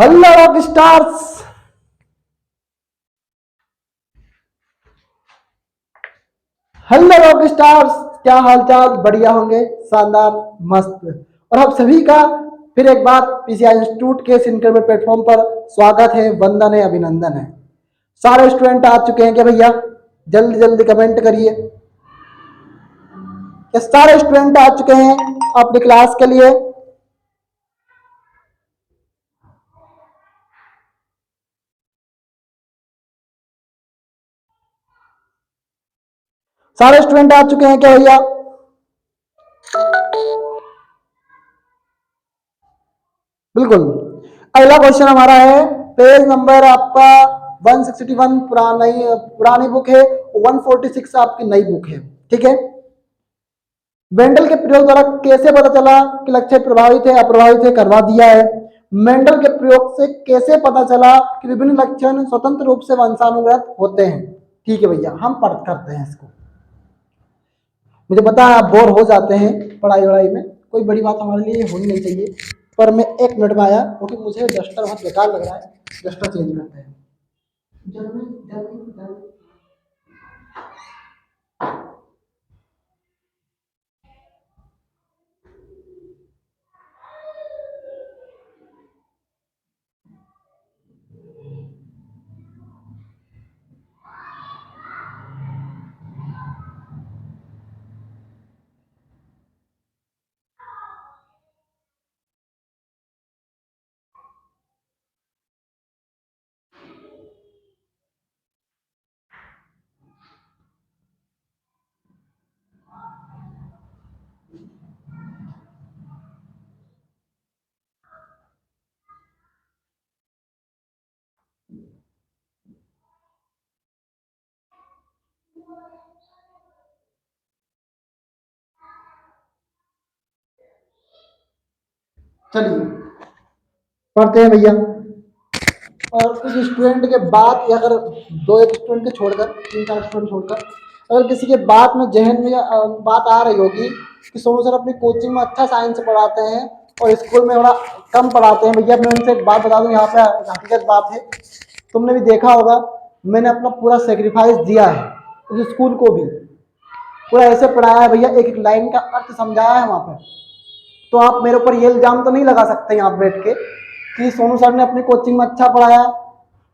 Hello rock stars. Hello rock stars, क्या हालचाल? बढ़िया होंगे, शानदार, मस्त। और आप सभी का फिर एक बार पीसीआई इंस्टीट्यूट के इस इंटरव्यू प्लेटफॉर्म पर स्वागत है, वंदन है, अभिनंदन है। सारे स्टूडेंट आ चुके हैं क्या भैया? जल्दी जल्दी कमेंट करिए। क्या सारे स्टूडेंट आ चुके हैं अपनी क्लास के लिए? सारे स्टूडेंट आ चुके हैं क्या भैया? बिल्कुल। अगला क्वेश्चन हमारा है, पेज नंबर आपका 161 पुरानी बुक है, 146 आपकी नई बुक है। ठीक है। मेंडल के प्रयोग द्वारा कैसे पता चला कि लक्षण प्रभावित है अप्रभावित है? करवा दिया है। मेंडल के प्रयोग से कैसे पता चला कि विभिन्न लक्षण स्वतंत्र रूप से वंशानुगत होते हैं? ठीक है भैया, हम पढ़ करते हैं इसको। मुझे पता है आप बोर हो जाते हैं पढ़ाई वढ़ाई में, कोई बड़ी बात हमारे लिए होनी नहीं चाहिए, पर मैं एक मिनट में आया क्योंकि मुझे डस्टर बहुत बेकार लग रहा है। डस्टर चेंज करते हैं। जल्दी जल्दी जल्दी। चलिए पढ़ते हैं भैया। और कुछ स्टूडेंट के बाद, या अगर दो एक स्टूडेंट के छोड़कर, तीन चार स्टूडेंट छोड़कर, अगर किसी के बाद में जहन में बात आ रही होगी कि सोनू सर अपनी कोचिंग में अच्छा साइंस पढ़ाते हैं और स्कूल में थोड़ा कम पढ़ाते हैं, भैया मैं उनसे एक बात बता दूं, यहाँ पे हकीकत बात है। तुमने भी देखा होगा, मैंने अपना पूरा सेक्रीफाइस दिया है उस स्कूल को भी, पूरा ऐसे पढ़ाया है भैया, एक एक लाइन का अर्थ समझाया है वहाँ पर। तो आप मेरे ऊपर ये इल्जाम तो नहीं लगा सकते यहाँ बैठ के कि सोनू सर ने अपनी कोचिंग में अच्छा पढ़ाया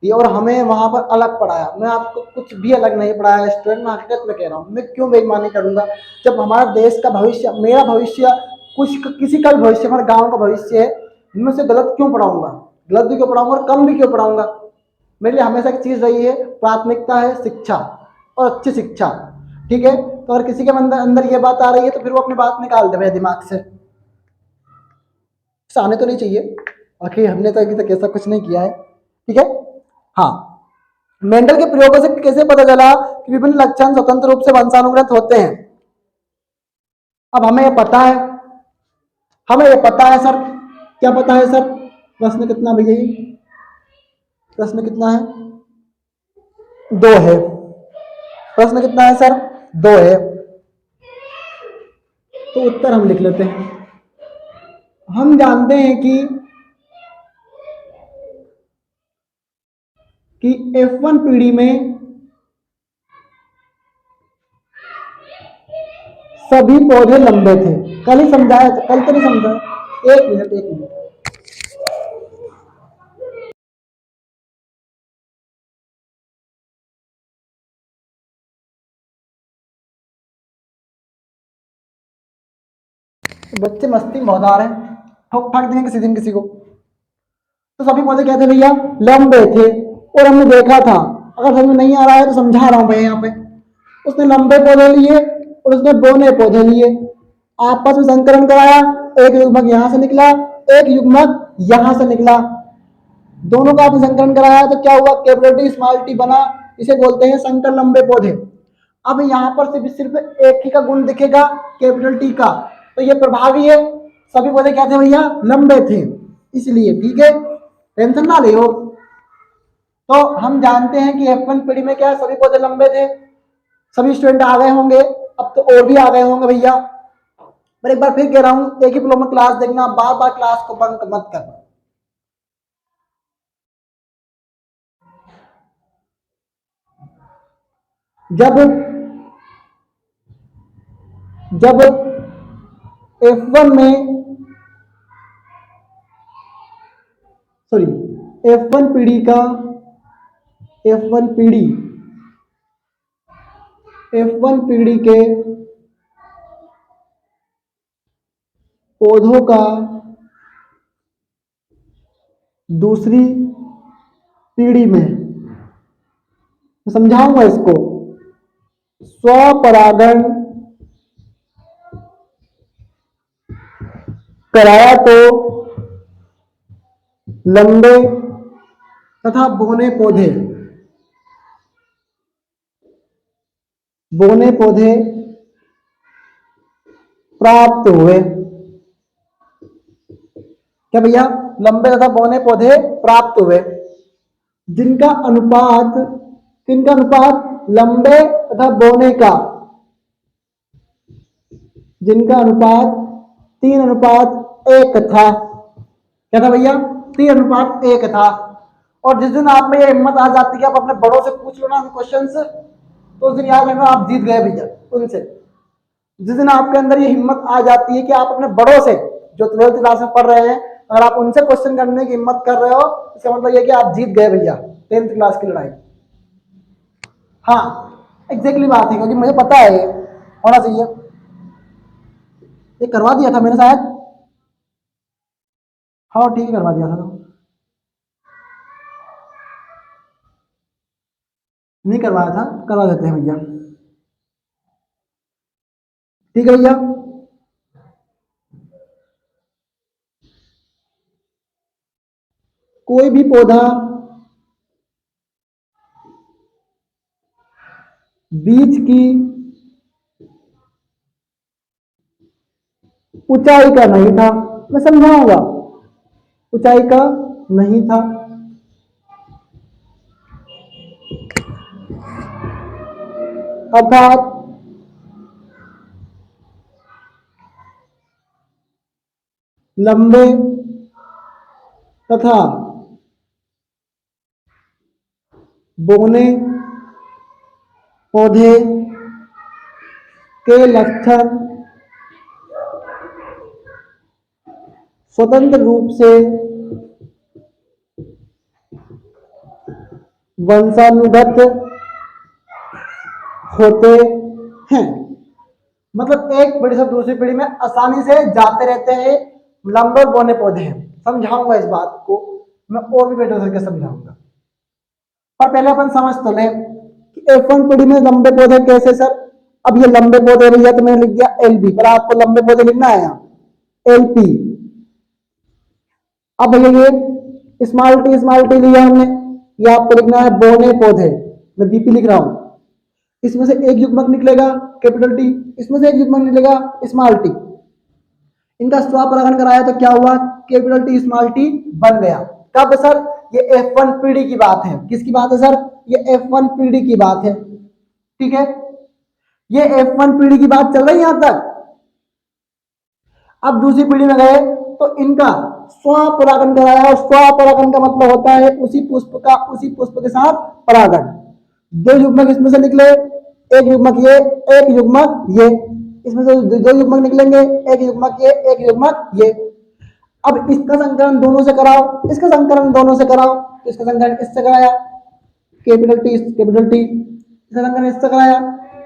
ये और हमें वहां पर अलग पढ़ाया। मैं आपको कुछ भी अलग नहीं पढ़ाया स्टूडेंट, मैं हकीकत में कह रहा हूँ। मैं क्यों बेईमानी करूंगा जब हमारा देश का भविष्य, मेरा भविष्य, कुछ किसी का भी भविष्य, हमारे गाँव का भविष्य है, मैं उसे गलत क्यों पढ़ाऊंगा? गलत भी क्यों पढ़ाऊंगा और कम भी क्यों पढ़ाऊंगा? मेरे लिए हमेशा एक चीज रही है, प्राथमिकता है शिक्षा और अच्छी शिक्षा। ठीक है। तो अगर किसी के अंदर अंदर ये बात आ रही है तो फिर वो अपनी बात निकाल दे मेरे दिमाग से, आने तो नहीं चाहिए। आखिर हमने तो अभी तक ऐसा कुछ नहीं किया है। ठीक है। हाँ, मेंडल के प्रयोगों से कैसे पता चला कि विभिन्न लक्षण स्वतंत्र रूप से वंशानुगत होते हैं? अब हमें ये पता है, हमें ये पता है सर। क्या पता है सर? प्रश्न कितना भैया? प्रश्न कितना है? दो है। प्रश्न कितना है सर? दो है। तो उत्तर हम लिख लेते हैं। हम जानते हैं कि F1 पीढ़ी में सभी पौधे लंबे थे। कल ही समझाया, कल तो नहीं समझाया। एक मिनट एक मिनट। बच्चे मस्ती में बहुत आ रहे हैं, ठोक ठाक देंगे किसी दिन किसी को। तो सभी पौधे कहते हैं भैया लंबे थे, और हमने देखा था। अगर समझ में नहीं आ रहा है तो समझा रहा हूं भैया यहाँ पे। उसने लंबे पौधे लिए और उसने बोने पौधे लिए, आपस में संकरण कराया, एक युग्मक यहां से निकला, एक युग्मक यहां से निकला। दोनों का आपने संकरण कराया तो क्या हुआ? कैपिटल स्मॉल टी बना। इसे बोलते हैं संकर लंबे पौधे। अब यहाँ पर सिर्फ सिर्फ एक ही का गुण दिखेगा, कैपिटल टी का, तो ये प्रभावी है। सभी पौधे क्या थे भैया? लंबे थे, इसलिए। ठीक है, टेंशन ना ले हो। तो हम जानते हैं कि F1 पीढ़ी में क्या सभी पौधे लंबे थे। सभी स्टूडेंट आ गए होंगे, अब तो और भी आ गए होंगे भैया। पर एक बार फिर कह रहा हूं, एक ही फ्लो में क्लास देखना, बार बार क्लास को बंक मत करना। जब जब F1 में सॉरी F1 पीढ़ी का F1 पीढ़ी F1 पीढ़ी के पौधों का दूसरी पीढ़ी में, समझाऊंगा इसको, स्वपरागण कराया तो लंबे तथा बोने पौधे प्राप्त हुए। क्या भैया? लंबे तथा बोने पौधे प्राप्त हुए जिनका अनुपात, किनका अनुपात? लंबे तथा बोने का, जिनका अनुपात 3:1 था। क्या था भैया? 3:1 था। और जिस दिन आप में ये हिम्मत आ जाती है आप अपने बड़ों से पूछ लो ना क्वेश्चन, तो उस दिन याद रखना आप जीत गए भैया उनसे। जिस दिन आपके अंदर ये हिम्मत आ जाती है कि आप अपने बड़ों से, जो 12th क्लास में पढ़ रहे हैं, अगर आप उनसे क्वेश्चन करने की हिम्मत कर रहे हो, इसका मतलब ये कि आप जीत गए भैया 10th क्लास की लड़ाई। हाँ एग्जैक्टली बात है, क्योंकि मुझे पता है ये होना चाहिए। ये करवा दिया था मैंने शायद, हाँ ठीक है करवा दिया था। नहीं करवाया था, करवा देते हैं भैया। ठीक है भैया। कोई भी पौधा बीज की ऊंचाई का नहीं था, मैं समझाऊंगा, ऊंचाई का नहीं था, अर्थात लंबे तथा बोने पौधे के लक्षण स्वतंत्र रूप से वंशानुगत होते हैं। मतलब एक पीढ़ी से दूसरी पीढ़ी में आसानी से जाते रहते हैं लंबे बोने पौधे हैं। समझाऊंगा इस बात को मैं और भी बेटर तरीके समझाऊंगा, पर पहले अपन समझ तो ले कि F1 पीढ़ी में लंबे पौधे कैसे सर। अब ये लंबे पौधे भैया तो मैंने लिख दिया LB, पर आपको लंबे पौधे लिखना है यहाँ LP। अब भैया ये स्मॉल टी लिया हमने, ये आपको लिखना है बोने पौधे, मैं BP लिख रहा हूं। इसमें से एक युग्मक निकलेगा कैपिटल टी, इसमें से एक युग्मक निकलेगा स्मॉल टी। इनका स्वपरागण कराया तो क्या हुआ? कैपिटल टी स्मॉल टी बन गया। कब सर? ये F1 पीढ़ी की बात है। किसकी बात है सर? ये F1 पीढ़ी की बात है। ठीक है, ये F1 पीढ़ी की बात चल रही है यहां तक। अब दूसरी पीढ़ी में गए तो इनका स्वपरागण कराया। स्वपरागण का मतलब होता है उसी पुष्प के साथ परागण। दो युग्मक इसमें से निकले, एक युग्मक ये, एक युग्मक ये। इसमें से दो युग्मक निकलेंगे, एक युग्मक ये, एक युग्मक ये। अब इसका संकलन दोनों से कराओ, इसका संकलन दोनों से कराओ, तो इसका संकलन इससे कराया कैपिटल टी, इसका संकलन इससे कराया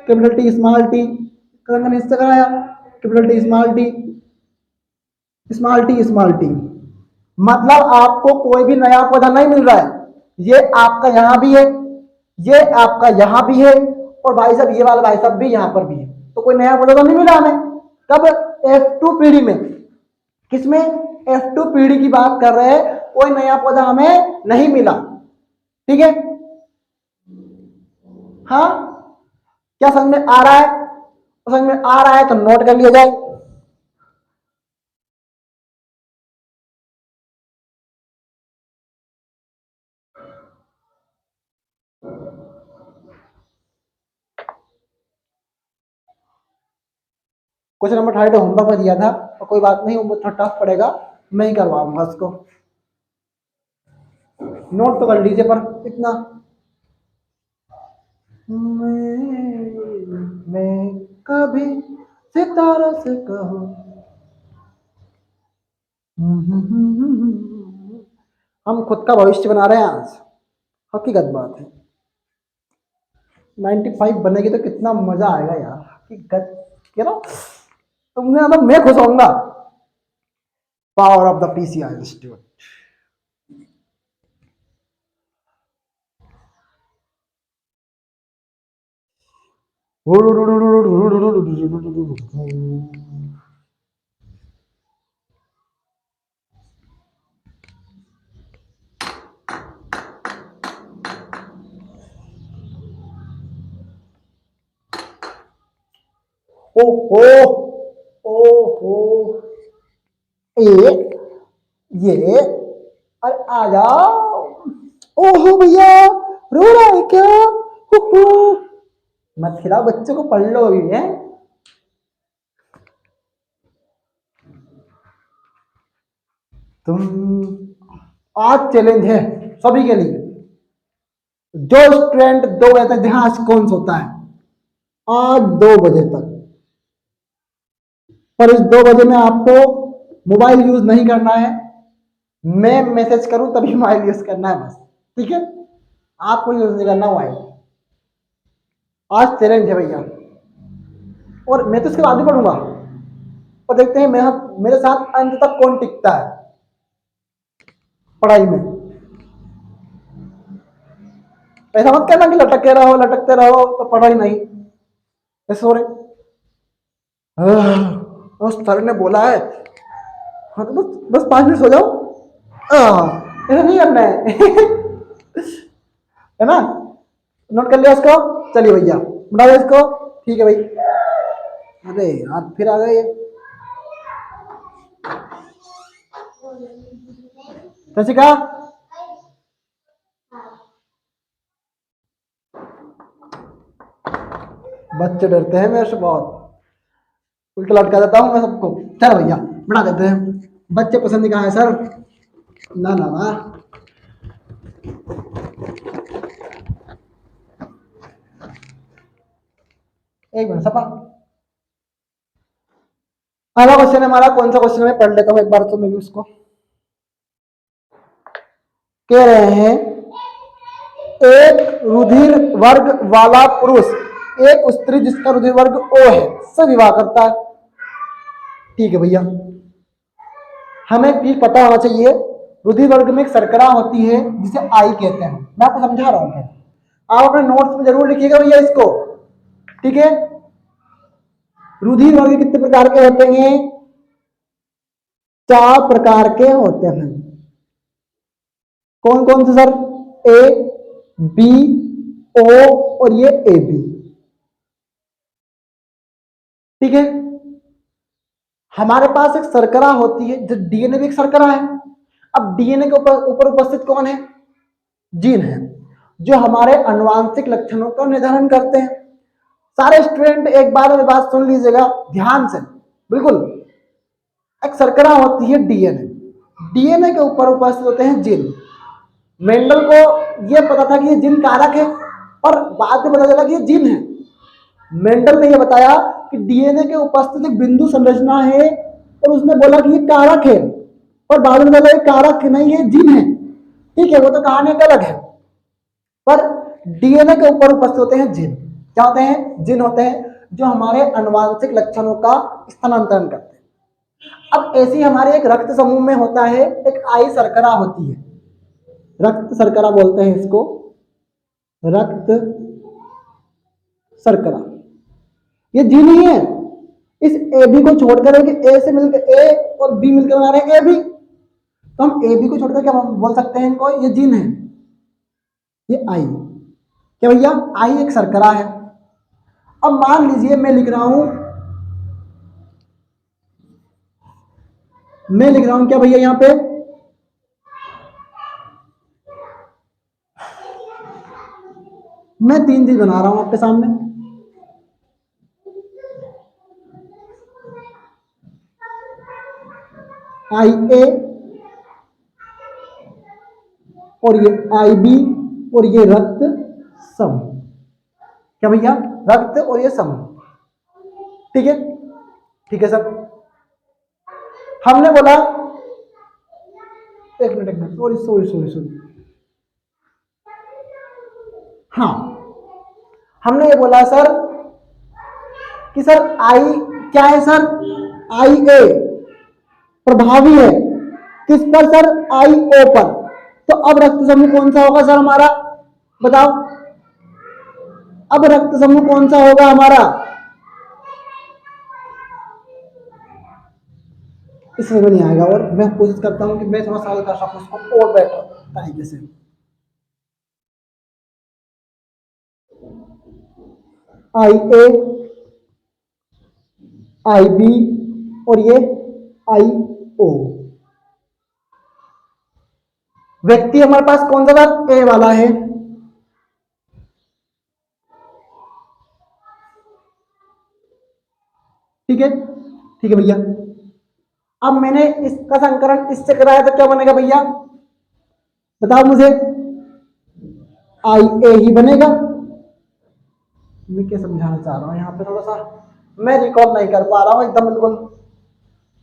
कैपिटल टी स्मॉल टी, इसका संकलन इससे कराया capital T small T, small T. मतलब आपको कोई भी नया पौधा नहीं मिल रहा है। ये आपका यहां भी है, ये आपका यहां भी है, और भाई साहब ये वाला भाई साहब भी यहां पर भी है। तो कोई नया पौधा तो नहीं मिला हमें। कब? F2 पीढ़ी में। किसमें? F2 पीढ़ी की बात कर रहे हैं, कोई नया पौधा हमें नहीं मिला। ठीक है, हाँ क्या समझ में आ रहा है? समझ में आ रहा है तो नोट कर लिया जाए। क्वेश्चन नंबर 38 होमवर्क में दिया था, और कोई बात नहीं, वो थोड़ा टफ पड़ेगा, मैं ही करवाऊंगा उसको। नोट तो कर लीजिए, पर इतना मैं कभी सितारों से कहूँ। हम खुद का भविष्य बना रहे हैं आज, हकीकत बात है। 95 बनेगी तो कितना मजा आएगा यार, हकीकत के ना, तुमने मतलब मैं खुश होऊंगा। Power of the PCR institute. ओ हो ओ हो ए ये अरे आ जाओ। ओहो भैया, रो रहा है क्या? हुहु। मत खिलाओ बच्चों को, पढ़ लो अभी है। तुम आज चैलेंज है सभी के लिए। जो स्टूडेंट 2 बजे तक ध्यान से कौन सोता है, आज 2 बजे तक, पर इस 2 बजे में आपको मोबाइल यूज नहीं करना है। मैं मैसेज करूं तभी मोबाइल यूज करना है बस, ठीक है? आपको यूज नहीं करना मोबाइल। आज चैलेंज है भैया, और मैं तो इसके बाद भी पढ़ूंगा, और देखते हैं मेरे साथ अंत तक कौन टिकता है पढ़ाई में। ऐसा मत कहना कि लटकते रहो तो पढ़ाई नहीं। ऐसे हो रहे उस सर ने बोला है, हाँ तो बस बस 5 मिनट सो जाओ। ऐसा नहीं करना है ना? नोट कर लिया इसको? चलिए भैया बना दो इसको। ठीक है भाई। अरे यार फिर आ गए ये। रसिका, बच्चे डरते हैं मेरे से बहुत, उल्टा लटका देता हूँ मैं सबको। चल भैया बना देते हैं। बच्चे पसंद कहाँ है सर? ना ना ना, एक मिनट सपा। अगला क्वेश्चन है हमारा, कौन सा क्वेश्चन मैं पढ़ लेता हूँ एक बार तो मैं भी उसको। कह रहे हैं एक रुधिर वर्ग वाला पुरुष एक स्त्री जिसका रुधिर वर्ग ओ है से विवाह करता है। ठीक है भैया, हमें भी पता होना चाहिए रुधिर वर्ग में एक शर्करा होती है जिसे आई कहते हैं। मैं आपको समझा रहा हूं, आप अपने नोट्स में जरूर लिखिएगा भैया इसको, ठीक है? रुधिर वर्ग कितने प्रकार के होते हैं? 4 प्रकार के होते हैं। कौन कौन से सर? ए, बी, ओ और ये ए बी, ठीक है? हमारे पास एक शर्करा होती है, जो डीएनए भी एक शर्करा है। अब डीएनए के ऊपर ऊपर उपस्थित कौन है? जीन है, जो हमारे आनुवांशिक लक्षणों का निर्धारण करते हैं। सारे स्टूडेंट एक बार में बात सुन लीजिएगा ध्यान से, बिल्कुल। एक शर्करा होती है डीएनए, डीएनए के ऊपर उपस्थित होते हैं जीन। मेंडल को यह पता था कि ये जीन कारक है, और बाद में पता चला कि ये जीन है। मेंडल ने यह बताया कि डीएनए के उपस्थित एक बिंदु संरचना है, और उसने बोला कि ये कारक है, और बाद में बोला ये कारक नहीं है, जीन है। ठीक है, वो तो कहानी एक अलग है, पर डीएनए के ऊपर उपस्थित होते हैं जीन। क्या होते हैं? जीन होते हैं, जो हमारे आनुवांशिक लक्षणों का स्थानांतरण करते हैं। अब ऐसी हमारे एक रक्त समूह में होता है, एक आई शर्करा होती है, रक्त शर्करा बोलते हैं इसको, रक्त शर्करा। ये जीन ही है। इस ए बी को छोड़कर, ए से मिलकर ए और बी मिलकर बना रहे हैं ए बी, तो हम ए बी को छोड़कर क्या बोल सकते हैं इनको? ये जीन है, ये आई। क्या भैया? आई एक शर्करा है। अब मान लीजिए मैं लिख रहा हूं क्या भैया यहां पे? मैं 3 चीज बना रहा हूं आपके सामने। आई ए और ये आई बी और ये रक्त समूह। क्या भैया, रक्त और ये समूह। ठीक है, ठीक है सर। हमने बोला, एक minute, sorry sorry sorry sorry, हाँ, हमने ये बोला सर कि सर आई क्या है सर, आई ए प्रभावी है किस पर सर, आई ओ पर। तो अब रक्त समूह कौन सा होगा सर हमारा, बताओ, अब रक्त समूह कौन सा होगा हमारा, इसमें नहीं आएगा। और मैं कोशिश करता हूं कि मैं थोड़ा सॉल्व कर सकूं इसको और बेटर तरीके से। आई ए, आई बी और ये आई ओ। व्यक्ति हमारे पास कौन सा था, ए वाला है। ठीक है, ठीक है भैया। अब मैंने इसका संकरण इससे कराया तो क्या बनेगा भैया, बताओ मुझे, आई ए ही बनेगा। मैं क्या समझाना चाह रहा हूँ यहाँ पे, थोड़ा सा मैं रिकॉल नहीं कर पा रहा हूँ एकदम बिल्कुल,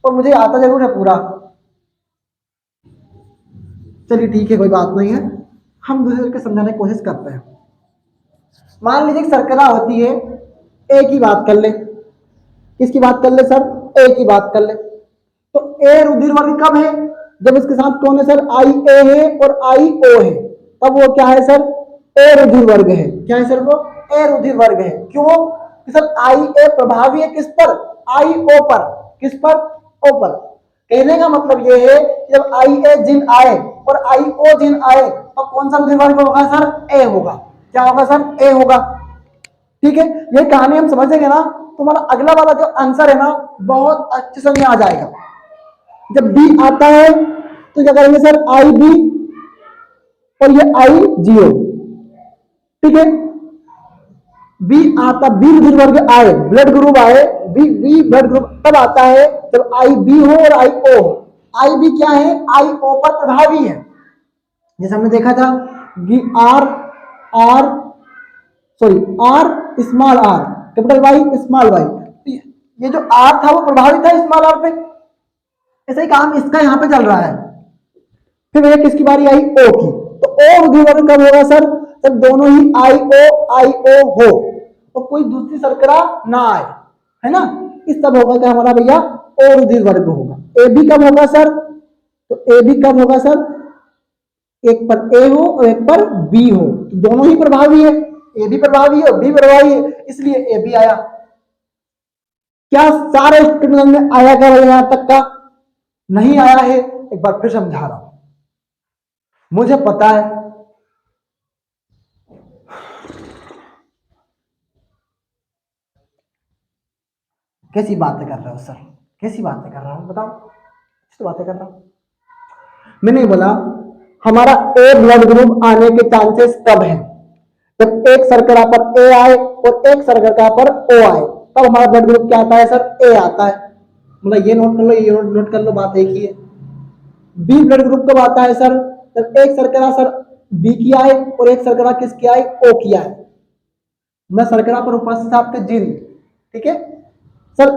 और मुझे आता जरूर है पूरा। चलिए ठीक है, कोई बात नहीं है, हम दूसरे को समझाने की कोशिश करते हैं। मान लीजिए कि शर्करा होती है, ए की बात कर ले, किसकी बात कर ले सर, ए की बात कर ले। तो ए रुधिर वर्ग कब है, जब इसके साथ कौन है सर, आई ए है और आई ओ है, तब वो क्या है सर, ए रुधिर वर्ग है। क्या है सर, वो ए रुधिर वर्ग है। क्यों कि सर आई ए प्रभावी है किस पर, आई ओ पर, किस पर, ओ पर। कहने का मतलब ये है कि जब आई ए जिन आए और आई ओ जिन आए तो कौन सा रुधिर वर्ग होगा सर, ए होगा। क्या होगा सर, ए होगा। ठीक है, ये कहानी हम समझेंगे ना, तुम्हारा अगला वाला जो आंसर है ना बहुत अच्छे समझ में आ जाएगा। जब बी आता है तो क्या करेंगे सर, आई बी और ये आई जीओ। ठीक है, बी आता, बी रुधिर वर्ग आए, ब्लड ग्रुप आए, बी बी ब्लड ग्रुप तब आता है जब आई बी हो और आई ओ हो। आई बी क्या है, आई ओ पर प्रभावी है। जैसे हमने देखा था कि R R sorry R small R capital Y small Y, ये जो आर था वो प्रभावित था स्मॉल आर पे। ऐसा ही काम इसका यहाँ पे चल रहा है। फिर भैया किसकी बारी आई, ओ की। तो ओ रुधिर कब होगा सर, जब दोनों ही आई ओ हो और कोई दूसरी शर्करा ना आए, है ना, इस तब होगा क्या हमारा भैया, ओ रुधिर वर्ग होगा। ए बी कब होगा सर, तो ए बी कब होगा सर, एक पर ए हो और एक पर बी हो, तो दोनों ही प्रभावी है, ए भी प्रभावी है और बी प्रभावी है, इसलिए ए बी आया। क्या सारे स्टेटमेंट में आया क्या भाई, यहां तक का नहीं आया है, एक बार फिर समझा रहा हूं, मुझे पता है। कैसी बातें कर रहे हो सर, कैसी बातें कर रहा हूं बताओ, किस बातें कर रहा हूं। मैंने बोला हमारा ए ब्लड ग्रुप आने के चांसेस कब है, जब एक शर्करा पर ए आए और एक शर्करा पर ओ आए, तब हमारा ब्लड ग्रुप क्या आता है सर, ए आता है। मतलब ये नोट कर लो, ये नोट कर लो, बात एक ही है। बी ब्लड ग्रुप कब आता है सर, जब एक शर्करा सर बी की आए और एक शर्करा किसकी आए, ओ की आए। मैं शर्करा पर उपस्थित आपके जिन, ठीक है सर।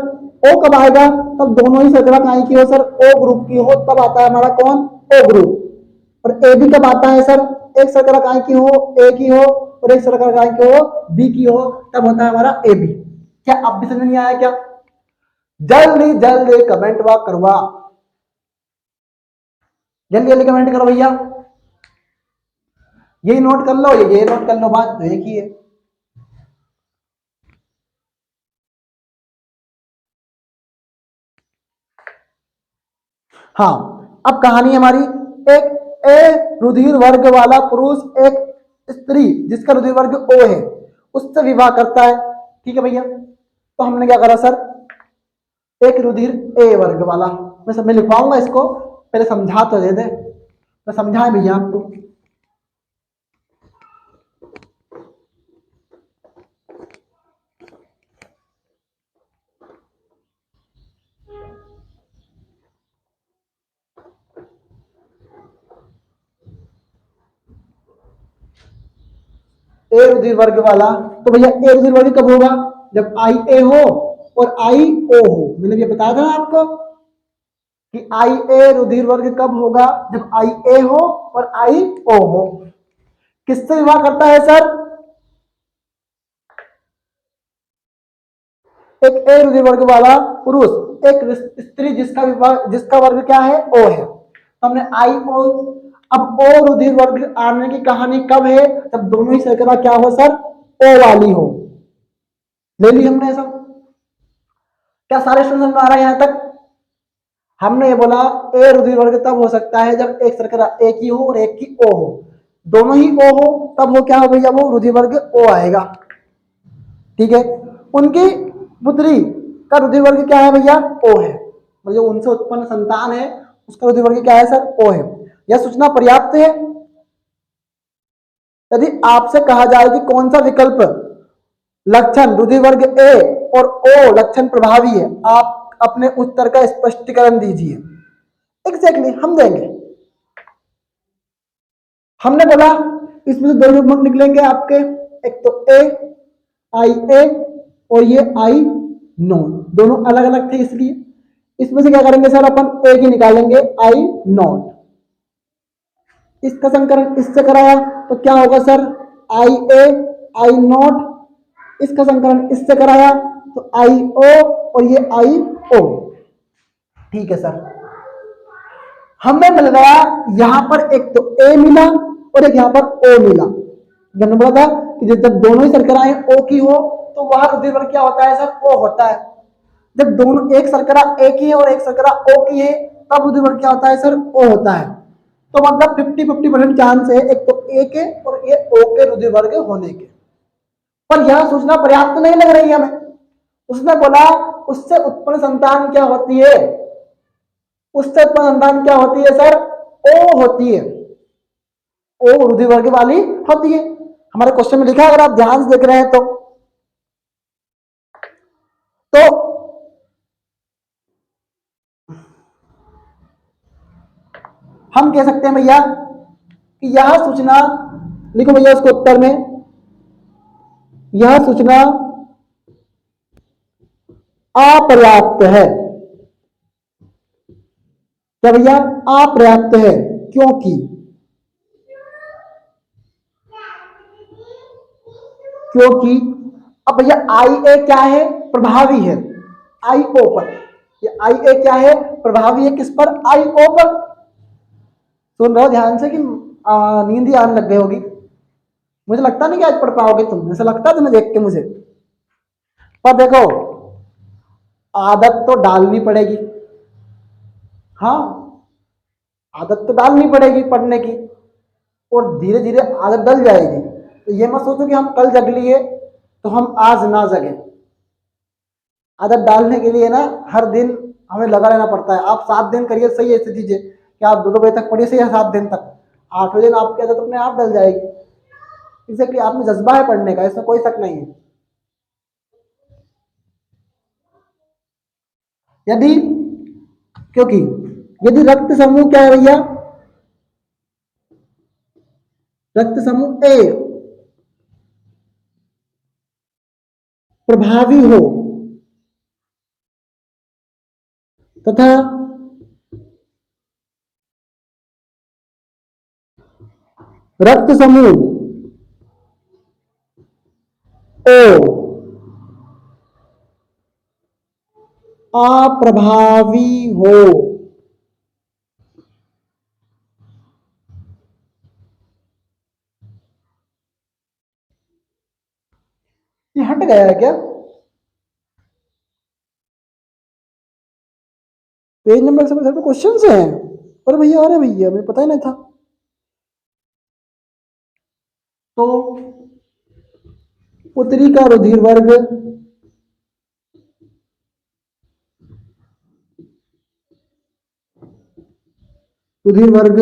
ओ कब आएगा, तब दोनों ही शर्करा कहीं की हो सर, ओ ग्रुप की हो, तब आता है हमारा कौन, ओ ग्रुप। और ए बी कब आता है सर, एक शर्करा कहीं की हो, ए की हो और एक शर्करा कहीं की हो, बी की हो, तब होता है हमारा ए बी। क्या अब भी समझ नहीं आया क्या, जल्दी जल्दी कमेंट वॉक करवा, जल्दी जल्दी कमेंट करो भैया, ये नोट कर लो, ये नोट कर लो, बात तो एक ही है। हाँ, अब कहानी हमारी, एक ए रुधिर वर्ग वाला पुरुष एक स्त्री जिसका रुधिर वर्ग ओ है उससे विवाह करता है। ठीक है भैया, तो हमने क्या करा सर, एक रुधिर ए वर्ग वाला, मैं सब में लिखवाऊंगा इसको, पहले समझा तो दे दे, मैं समझाए भैया आपको। ए रुधिर वर्ग वाला, तो भैया ए रुधिर वर्ग कब होगा? जब आई ए हो और आई ओ हो। मैंने ये बताया था ना आपको कि आई ए रुधिर वर्ग कब होगा? जब आई ए हो और आई ओ हो। किससे विवाह करता है सर? एक ए रुधिर वर्ग वाला पुरुष, एक स्त्री जिसका वर्ग क्या है? ओ है। तो हमने आई ओ, अब ओ रुधिर वर्ग आने की कहानी कब है? जब दोनों ही शर्करा क्या हो सर? ओ वाली हो। ले ली हमने सब। क्या सारे स्टूडेंट समझ आ रहा है यहां तक? हमने ये बोला ए रुधिर वर्ग तब हो सकता है जब एक शर्करा ए की हो और एक की ओ हो। दोनों ही ओ हो तब वो क्या हो भैया? वो रुधिर वर्ग ओ आएगा। ठीक है। उनकी पुत्री का रुधिर वर्ग क्या है भैया? ओ है। मतलब उनसे उत्पन्न संतान है उसका रुधिर वर्ग क्या है सर? ओ है। यह सूचना पर्याप्त है? यदि आपसे कहा जाए कि कौन सा विकल्प लक्षण रुधिर वर्ग ए और ओ लक्षण प्रभावी है, आप अपने उत्तर का स्पष्टीकरण दीजिए। एग्जैक्टली हम देंगे। हमने बोला इसमें से दो युग्मक निकलेंगे आपके, एक तो ए आई ए और ये आई नॉट, दोनों अलग अलग थे इसलिए इसमें से क्या करेंगे सर? अपन ए की निकालेंगे आई नॉट। इसका संकलन इससे कराया तो क्या होगा sir? I A I not. इसका संकलन इससे कराया तो आई ओ और ये आई ओ। ठीक है सर। हमें मिल गया यहां पर एक तो ए मिला और एक यहां पर ओ मिला। मैंने बोला था कि जब दोनों ही शर्कराएं ओ की हो तो वह रुधिर वर्ग क्या होता है सर? ओ होता है। जब दोनों एक शर्करा ए की है और एक शर्करा ओ की है तब रुधिर वर्ग क्या होता है सर? ओ होता है। तो मतलब 50-50% चांस है एक तो ए के और ये ओ के रुधिर वर्ग होने के। पर यह सूचना पर्याप्त नहीं लग रही है हमें। उसने बोला उससे उत्पन्न संतान क्या होती है? उससे उत्पन्न संतान क्या होती है सर? ओ होती है। ओ रुधिर वर्ग वाली होती है। हमारे क्वेश्चन में लिखा है, अगर आप ध्यान से देख रहे हैं तो हम कह सकते हैं भैया कि यह सूचना, लिखो भैया उसको उत्तर में, यह सूचना अपर्याप्त है। क्या भैया? अपर्याप्त है। क्योंकि क्योंकि अब भैया आई ए क्या है? प्रभावी है आई ओ पर। ये आई ए क्या है? प्रभावी है किस पर? आई ओ पर। सुन रहे हो ध्यान से कि नींद ही आने लग गई होगी? मुझे लगता नहीं कि आज पढ़ पाओगे तुम, ऐसा लगता है तुम्हें देख के मुझे। पर देखो आदत तो डालनी पड़ेगी। हाँ, आदत तो डालनी पड़ेगी पढ़ने की और धीरे धीरे आदत डल जाएगी। तो ये मत सोचो कि हम कल जग लिए तो हम आज ना जगे। आदत डालने के लिए ना हर दिन हमें लगा रहना पड़ता है। आप 7 दिन करिए, सही ऐसी चीजें कि आप 2-2 बजे तक पढ़िए, सही है 7 दिन तक। 8वें दिन आपकी आदत अपने आप डल जाएगी। एग्जैक्टली आप में जज्बा है पढ़ने का, इसमें कोई शक नहीं है। यदि क्योंकि यदि रक्त समूह क्या है भैया? रक्त समूह ए प्रभावी हो तथा रक्त समूह ओ अप्रभावी हो, ये हट गया है क्या? पेज नंबर से सर पे क्वेश्चन हैं? अरे भैया, अरे भैया, मुझे पता ही नहीं था। तो पुत्री का रुधिर वर्ग रुधिर वर्ग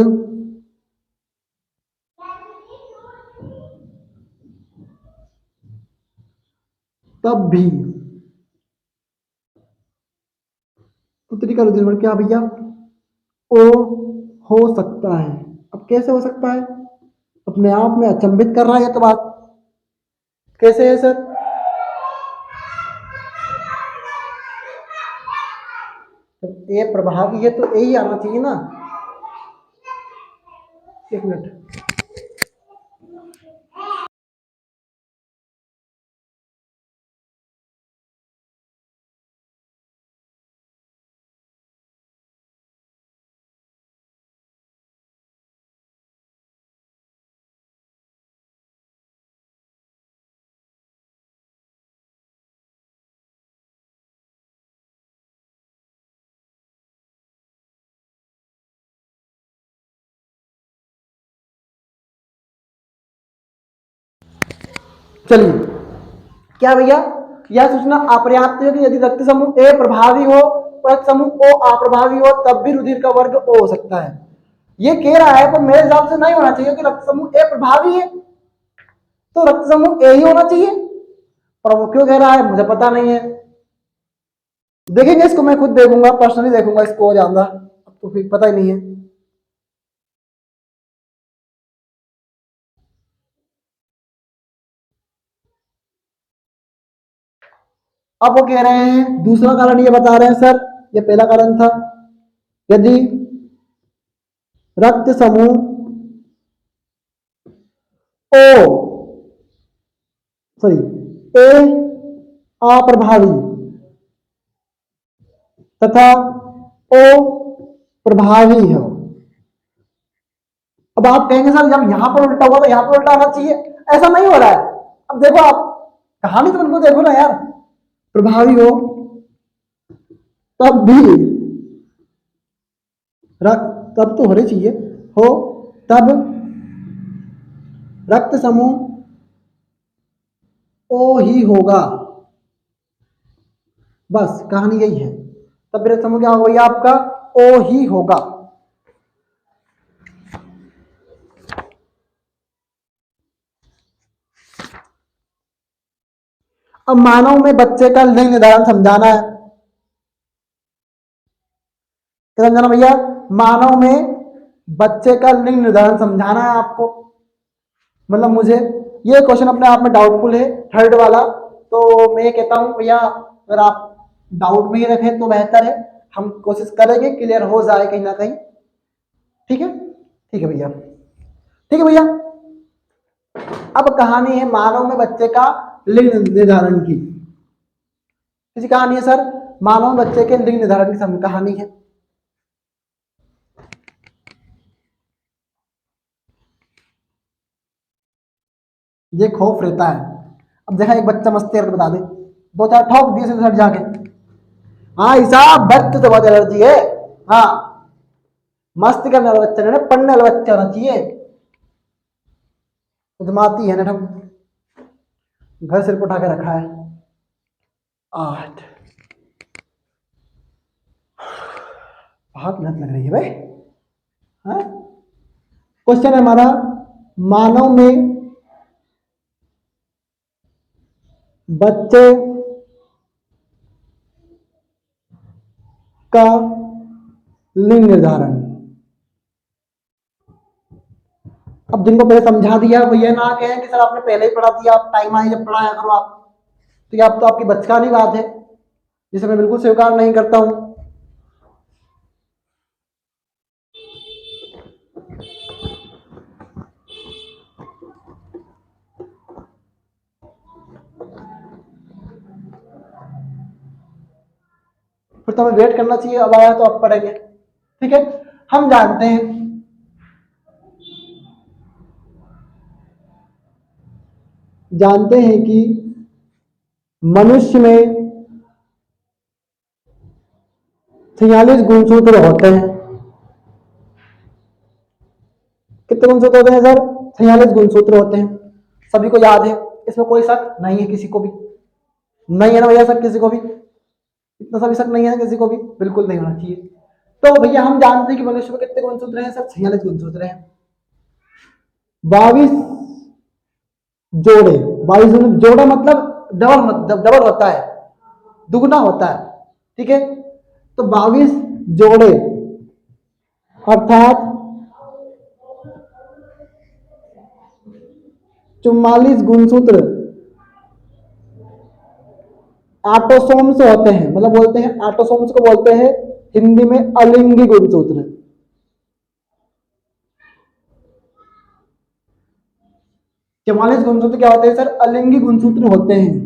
तब भी पुत्री का रुधिर वर्ग क्या भैया? ओ हो सकता है। अब कैसे हो सकता है? अपने आप में अचंभित कर रहा है ये तो बात। कैसे है सर? तो ए प्रभावी है तो ए ही आना चाहिए ना। एक मिनट, चलिए क्या भैया, यह सूचना अपर्याप्त है कि यदि रक्त समूह ए प्रभावी हो और रक्त समूह ओ अप्रभावी हो तब भी रुधिर का वर्ग ओ हो सकता है। ये कह रहा है पर मेरे हिसाब से नहीं होना चाहिए कि रक्त समूह ए प्रभावी है तो रक्त समूह ए ही होना चाहिए, पर वो क्यों कह रहा है मुझे पता नहीं है। देखेंगे इसको, मैं खुद देखूंगा, पर्सनली देखूंगा इसको ज्यादा, तो फिर पता ही नहीं है। अब वो कह रहे हैं दूसरा कारण, ये बता रहे हैं सर ये पहला कारण था, यदि रक्त समूह ओ सॉरी ए अप्रभावी तथा ओ प्रभावी है। अब आप कहेंगे सर जब यहां पर उल्टा हुआ तो यहां पर उल्टा होना चाहिए, ऐसा नहीं हो रहा है। अब देखो आप कहानी तो बिल्कुल देखो ना यार, प्रभावी हो तब भी तब तो होनी चाहिए हो तब रक्त समूह ओ ही होगा, बस कहानी यही है। तब रक्त समूह क्या होगा आपका ओ ही होगा। अब मानव में बच्चे का लिंग निर्धारण समझाना है, क्या समझाना भैया? मानव में बच्चे का लिंग निर्धारण समझाना है आपको। मतलब मुझे ये क्वेश्चन अपने आप में डाउटफुल है थर्ड वाला, तो मैं ये कहता हूं भैया अगर आप डाउट में ही रखें तो बेहतर है, हम कोशिश करेंगे क्लियर हो जाए कहीं ना कहीं। ठीक है, ठीक है भैया, ठीक है भैया। अब कहानी है मानव में बच्चे का लिंग निर्धारण की, किसी कहानी है सर मानव में बच्चे के लिंग निर्धारण की कहानी है। ये खौफ रहता है। अब देखा एक बच्चा मस्ती करके बता दे, दो चार ठोक दिए से जाके, हाँ हिसाब बच्चे तो बहुत एलर्जी है, हाँ मस्ती करने वाला बच्चा नहीं, पढ़ने वाला बच्चा होना चाहिए। उदमाती है ना, घर सिर पर उठा के रखा है। 8 बहुत मेहनत लग रही है भाई। हाँ क्वेश्चन है हमारा, मानव में बच्चे का लिंग निर्धारण। अब जिनको पहले समझा दिया वो ये ना कहें कि सर आपने पहले ही पढ़ा दिया, आप टाइम आए जब पढ़ाया करो आप, तो ये आप तो आपकी बचकानी बात है जिसे मैं बिल्कुल स्वीकार नहीं करता हूं। फिर तो हमें वेट करना चाहिए, अब आया तो अब पढ़ेंगे। ठीक है, हम जानते हैं कि मनुष्य में 46 गुणसूत्र होते हैं। कितने गुणसूत्र होते हैं सर? 46 गुणसूत्र होते हैं, सभी को याद है, इसमें कोई शक नहीं है किसी को भी, नहीं है ना भैया शक किसी को भी? इतना सा भी शक नहीं है ना किसी को भी, बिल्कुल नहीं होना चाहिए। तो भैया हम जानते हैं कि मनुष्य में कितने गुणसूत्र हैं सर? 46 गुणसूत्र हैं। 22 जोड़े, 22 जोड़ा मतलब डबल होता है, दुगना होता है। ठीक है, तो 22 जोड़े अर्थात 44 गुणसूत्र ऑटोसोम्स होते हैं, मतलब बोलते हैं ऑटोसोम्स को बोलते हैं हिंदी में अलिंगी गुणसूत्र। 44 गुणसूत्र क्या होते हैं सर? अलिंगी गुणसूत्र होते हैं।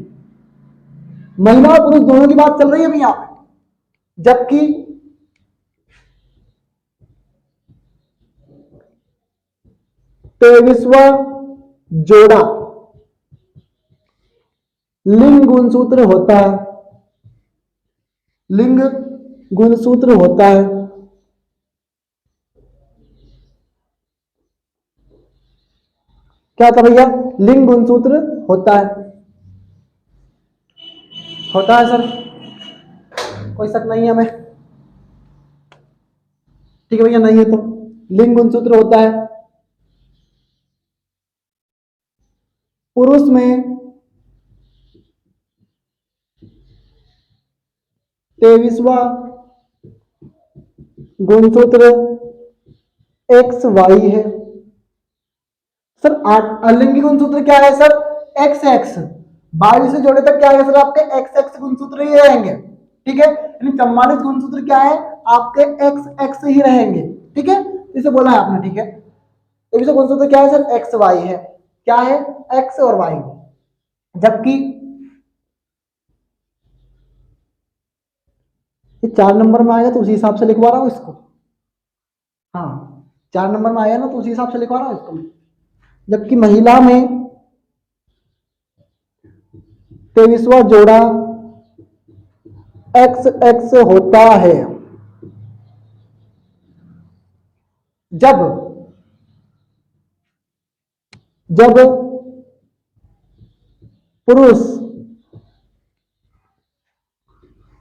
महिला और पुरुष दोनों की बात चल रही है अभी यहाँ पे, जबकि तेईसवा जोड़ा लिंग गुणसूत्र होता है। लिंग गुणसूत्र होता है। क्या था भैया? लिंग गुणसूत्र होता है। होता है सर, कोई शक नहीं है हमें। ठीक है भैया, नहीं है तो लिंग गुणसूत्र होता है। पुरुष में 23वां गुणसूत्र एक्स वाई है। सर अलिंगी गुणसूत्र क्या है सर? X x. वाई से जोड़े तक क्या है सर? आपके एक्स एक्स गुणसूत्र ही रहेंगे। ठीक है, यानी 44 गुणसूत्र क्या है? आपके एक्स एक्स ही रहेंगे। ठीक है, इसे बोला है आपने। ठीक है, तेईसवां गुणसूत्र क्या है सर? एक्स वाई है। क्या है? एक्स और वाई। जबकि ये 4 नंबर में आएगा तो उसी हिसाब से लिखवा रहा हूं इसको। हाँ, 4 नंबर में आया ना तो उसी हिसाब से लिखवा रहा हूं इसको। जबकि महिला में 23वां जोड़ा एक्स एक्स होता है जब जब पुरुष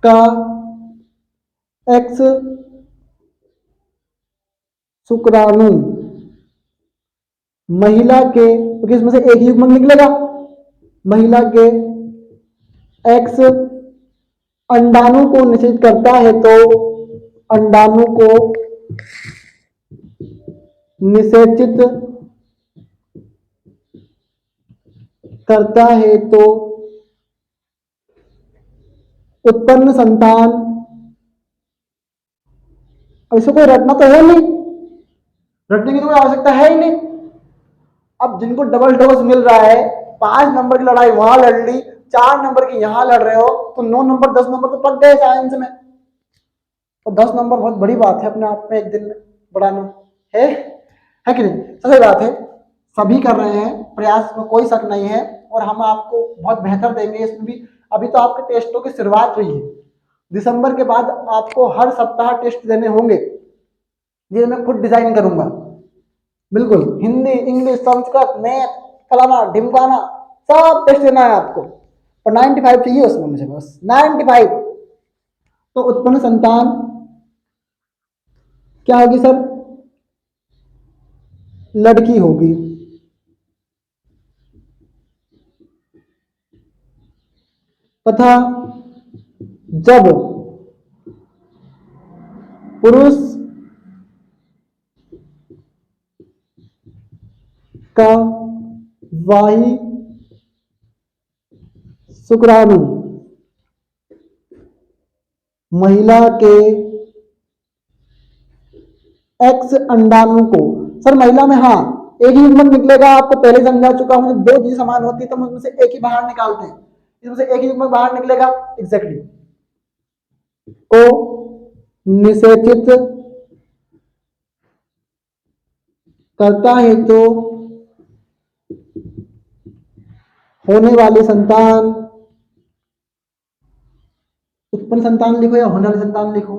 का एक्स शुक्राणु महिला के, क्योंकि इसमें से एक ही युग्मक निकलेगा, महिला के एक्स अंडाणु को निषेध करता है तो अंडाणु को निषेचित करता है तो उत्पन्न संतान, अब इसको कोई रटना तो है नहीं, रटने की तो कोई आवश्यकता है ही नहीं। अब जिनको डबल डोज मिल रहा है, 5 नंबर की लड़ाई वहां लड़ ली, 4 नंबर की यहां लड़ रहे हो, तो 9 नंबर 10 नंबर तो पक गए साइंस में। और 10 नंबर बहुत बड़ी बात है अपने आप में, एक दिन में बढ़ाना है कि नहीं? सही बात है, सभी कर रहे हैं प्रयास में, कोई शक नहीं है। और हम आपको बहुत बेहतर देंगे इसमें भी। अभी तो आपके टेस्टों की शुरुआत हुई है। दिसंबर के बाद आपको हर सप्ताह टेस्ट देने होंगे, ये मैं खुद डिजाइन करूंगा। बिल्कुल, हिंदी, इंग्लिश, संस्कृत, मैथ, फलाना ढिमकाना, सब टेस्ट देना है आपको। और 95 चाहिए उसमें मुझे, बस 95। तो उत्पन्न संतान क्या होगी सर? लड़की होगी। तथा जब पुरुष का वाही शुक्राणु महिला के एक्स अंडाणु को, सर महिला में हाँ एक ही युग्मक निकलेगा, आपको पहले समझा चुका हूं। जब 2 चीजें समान होती है तो हम उसमें से एक ही बाहर निकालते हैं, इसमें से एक ही युग्मक बाहर निकलेगा। एग्जैक्टली, को निषेचित करता है तो होने वाली संतान, उत्पन्न संतान लिखो या होने वाली संतान लिखो?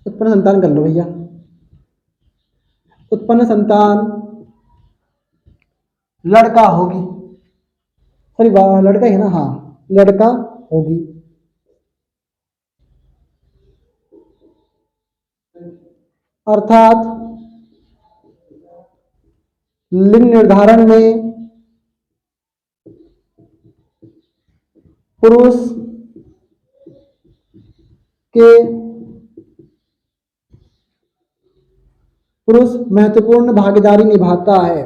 उत्पन्न संतान कर लो भैया। उत्पन्न संतान लड़का होगी। सॉरी, लड़का है ना? हाँ, लड़का होगी। अर्थात लिंग निर्धारण में पुरुष के पुरुष महत्वपूर्ण भागीदारी निभाता है।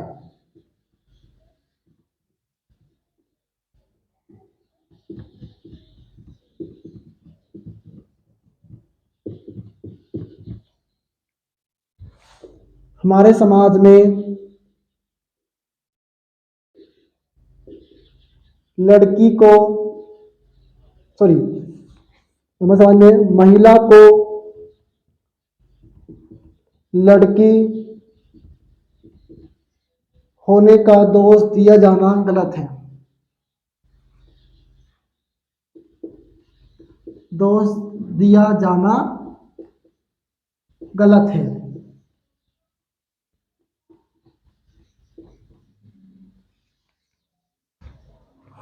हमारे समाज में लड़की को, सॉरी, हमारे समाज में महिला को लड़की होने का दोष दिया जाना गलत है। दोष दिया जाना गलत है।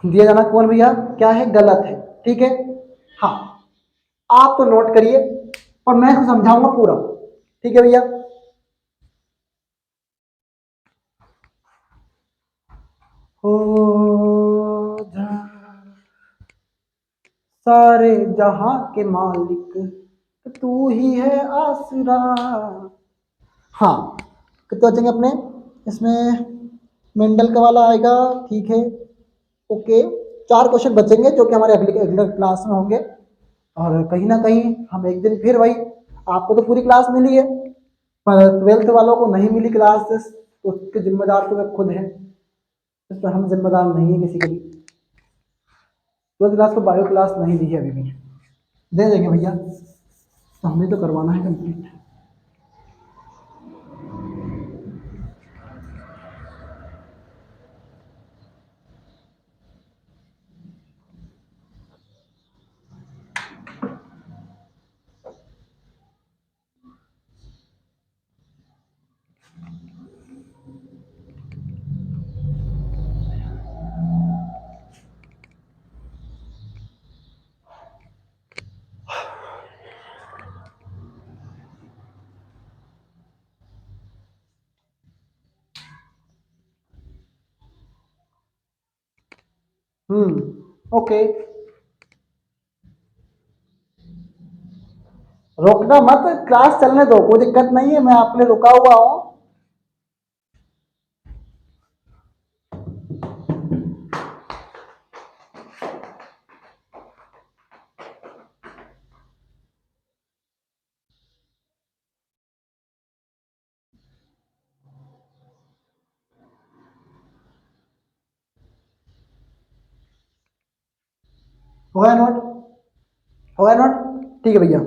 दिया जाना कौन भैया, क्या है, गलत है। ठीक है, हाँ, आप तो नोट करिए और मैं समझाऊंगा पूरा। ठीक है भैया, हो जा सारे जहां के मालिक तू ही है आसरा। हाँ, कितने बचेंगे अपने इसमें, मेंडल का वाला आएगा। ठीक है, ओके, 4 क्वेश्चन बचेंगे जो कि हमारे अगली अगले क्लास में होंगे। और कहीं ना कहीं हम एक दिन फिर वही, आपको तो पूरी क्लास मिली है पर 12th वालों को नहीं मिली क्लास, तो उसके जिम्मेदार तो वे खुद हैं, इस पर हम जिम्मेदार नहीं है किसी के भी। 12th क्लास को बायो क्लास नहीं दी है अभी भी, दे देंगे भैया, तो हमें तो करवाना है कंप्लीट। ओके, रोकना मत, क्लास चलने दो, कोई दिक्कत नहीं है, मैं आपके लिए रुका हुआ हूँ। हो गया नोट, हो गया नोट, ठीक है भैया।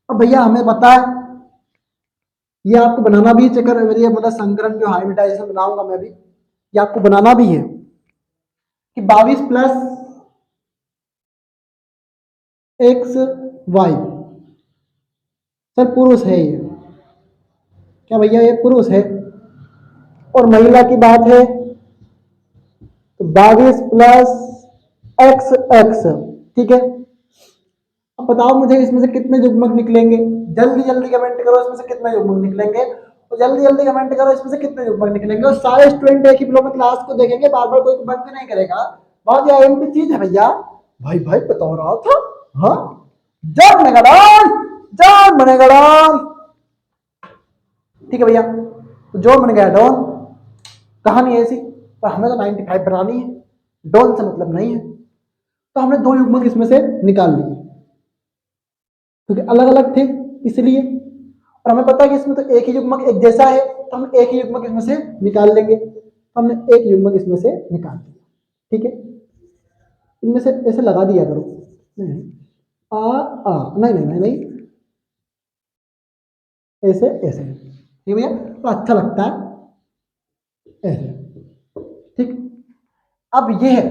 अब भैया हमें पता है, ये आपको बनाना भी चेकर मेरी मतलब संकरण जो हाइब्रिडाइजेशन बनाऊंगा मैं भी, ये आपको बनाना भी है कि 22 प्लस एक्स वाई, सर पुरुष है ये, क्या भैया ये पुरुष है, और महिला की बात है तो 22 प्लस एक्स एक्स। ठीक है, अब बताओ मुझे इसमें से कितने युग्मक निकलेंगे, जल्दी जल्दी कमेंट करो इसमें से कितने युग्मक निकलेंगे, और जल्दी जल्दी कमेंट करो इसमें से कितने युग्मक निकलेंगे। और सारे स्टूडेंट एक ही फ्लो में क्लास को देखेंगे, बार बार कोई बंद नहीं करेगा, बहुत ही अहम चीज है भैया। भाई भाई बता रहा था, हाँ, जब बनेगा डॉन, जब बनेगा डॉन। ठीक है भैया, तो जो बन गया डॉन, कहानी ऐसी, पर हमें तो 95 बनानी है, डॉन से मतलब नहीं है, तो हमने 2 युग्मक इसमें से निकाल लिए क्योंकि अलग अलग थे इसलिए, और हमें पता है कि इसमें तो एक ही युग्मक एक जैसा है, तो हम एक ही युग्मक इसमें से निकाल लेंगे, तो हमने एक युग्मक इसमें से निकाल लिया। ठीक है, इनमें से ऐसे लगा दिया करो, नहीं नहीं नहीं नहीं नहीं, ऐसे ऐसे, ठीक भैया, तो अच्छा लगता है ऐसे। ठीक, अब ये है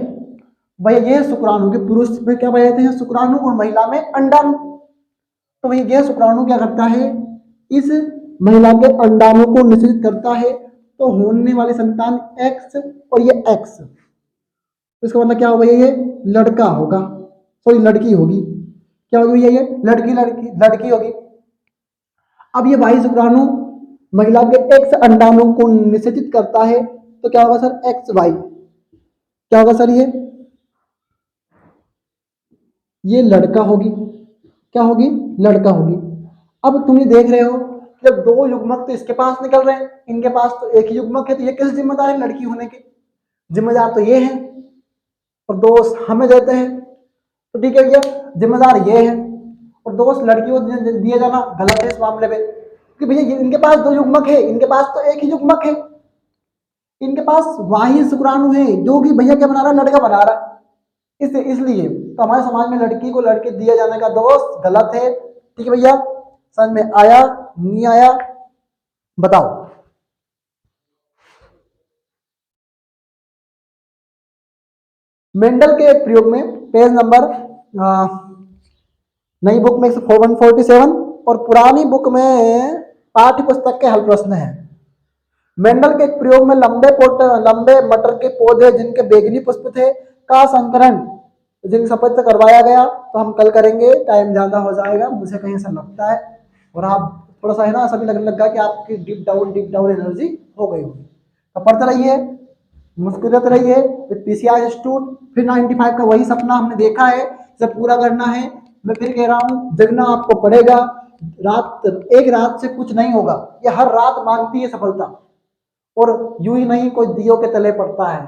भैया, ये शुक्राणु के पुरुष में क्या कहते हैं, शुक्राणु, और महिला में अंडाणु। तो भैया ये शुक्राणु क्या करता है, इस महिला के अंडाणु को निश्चित करता है, तो होने वाली संतान एक्स और ये एक्स, तो इसका मतलब क्या होगा, ये लड़का होगा, सॉरी लड़की होगी। क्या होगी भैया, ये लड़की लड़की लड़की होगी। अब ये वाई शुक्राणु महिला के एक्स अंडाणु को निषेचित करता है, तो क्या होगा सर, एक्स वाई। क्या होगा सर, ये लड़का होगी। क्या होगी, लड़का होगी। अब तुम ये देख रहे हो, जब दो युग्मक तो इसके पास निकल रहे हैं, इनके पास तो एक ही युग्मक है, तो ये किस जिम्मेदार है, लड़की होने के जिम्मेदार तो ये है, और दोष हमें देते हैं, तो ठीक है भैया, जिम्मेदार ये है और दोष लड़की को दिया जाना गलत है इस मामले में, क्योंकि भैया इनके पास दो युग्मक है, इनके पास तो एक ही युग्मक है, इनके पास वाही शुक्राणु है जो कि भैया क्या बना रहा है, लड़का बना रहा है। इसलिए तो हमारे समाज में लड़की को लड़के दिया जाने का दोष गलत है। ठीक है भैया, समझ में आया नहीं आया, बताओ। मेंडल के एक प्रयोग में पेज नंबर नई बुक में 147 और पुरानी बुक में पाठ्य पुस्तक के हल प्रश्न है। मेंडल के एक प्रयोग में लंबे मटर के पौधे जिनके बैंगनी पुष्प थे का संकरण जिन सफेद से करवाया गया, तो हम कल करेंगे, टाइम ज्यादा हो जाएगा मुझे कहीं ऐसा लगता है, और आप थोड़ा सा है ना, सभी लगने लगा कि आपकी डीप डाउन एनर्जी हो गई होगी। तो पढ़ते रहिए, मुस्कुराते रहिए विद पीसीआर इंस्टीट्यूट। फिर 95 का वही सपना हमने देखा है, इसे पूरा करना है। मैं फिर कह रहा हूँ, जगना आपको पड़ेगा, एक रात से कुछ नहीं होगा, ये हर रात मांगती है सफलता, और यूं ही नहीं कोई दियो के तले पड़ता है।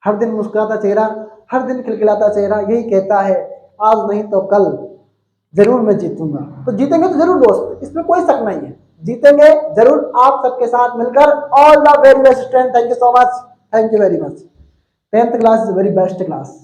हर दिन मुस्कुराता चेहरा, हर दिन खिलखिलाता चेहरा यही कहता है आज नहीं तो कल जरूर मैं जीतूंगा। तो जीतेंगे तो जरूर दोस्त, इसमें कोई शक नहीं है, जीतेंगे जरूर आप सबके साथ मिलकर। All the very best student, thank you so much, thank you very much. 10th class is very best class.